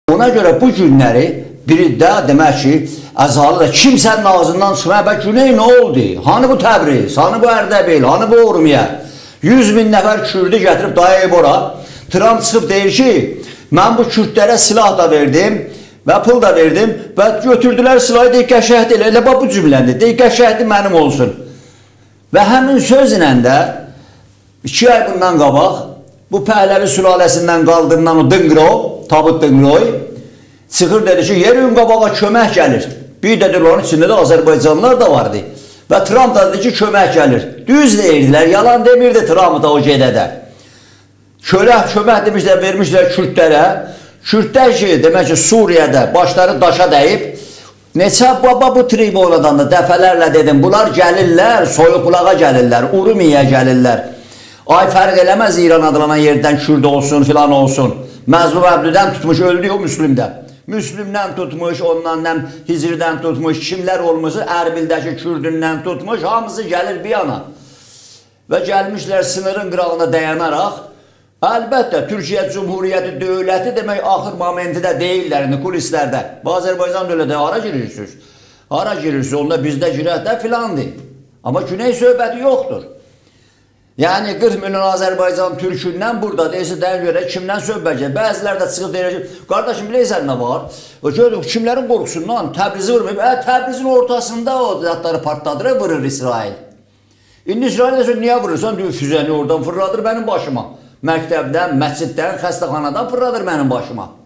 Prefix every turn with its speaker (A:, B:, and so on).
A: Ona görə bu günləri biri də demək ki, əzalı da kimsənin ağzından çıxmaya, bə Güney nə oldu? Hani bu Təbriz, hani bu Ərdəbil, hani bu Urmiya? 100 min nəfər Kürdü gətirib dayayıb ora. Trump çıxıb deyir ki, mən bu Kürdlərə silah da verdim və pul da verdim və götürdülər silahı, deyir qəşəhət elə, elə bu cümləndi, deyir qəşəhəti mənim olsun. Və həmin sözlə də 2 ay bundan qabaq bu Pəhləvi sülaləsindən qaldırılan o Dınqırov, Tabut Dınqıroy çıxır dedi ki, yerin qabağa kömək gəlir. Bir də onun içində də Azərbaycanlılar da vardı. Və Trump da dedi ki, kömək gəlir. Düz deyirdilər, yalan demirdi Trump da o gedədə. Kömək demişlər, vermişlər Kürdlərə. Kürdlər ki, demək ki, Suriyədə başları daşa dəyib. Neçə baba bu tribunadan da dəfələrlə dedim, bunlar gəlirlər, Soyuqbulağa gəlirlər, Urumiyaya gəlirlər. Ay fərq eləməz İran adlanan yerdən Kürd olsun, filan olsun. Məzlum Əbdüdən tutmuş, öldü o Müslümdə. Müslümdən tutmuş, ondan Hicrdən tutmuş, kimlər olmuş, Ərbildəki Kürdündən tutmuş, hamısı gəlir bir yana. Və gəlmişlər sınırın qırağına dayanaraq, əlbəttə Türkiyə Cumhuriyyəti dövləti demək axır momentidə deyirlər, kulislərdə. Azərbaycan dövləti hara girirsiniz? Hara girirsiniz, onda bizdə girək də filandır. Amma Güney söhbəti yoxdur. Yəni 40 milyon Azərbaycan türkündən burada deyirsə dəyə görə kimdən söhbət gedir? Bəzilər də çıxıb deyir ki, qardaşım bilirsən nə var? Kimlərin qorxusundan Təbrizi vurmayıb, Təbrizin ortasında o zatları partladır, vurur İsrail. İndi İsrail desə, niyə vurursan? Diyor, füzəni oradan fırladır mənim başıma. Məktəbdən, məsciddən, xəstəxanadan fırladır mənim başıma.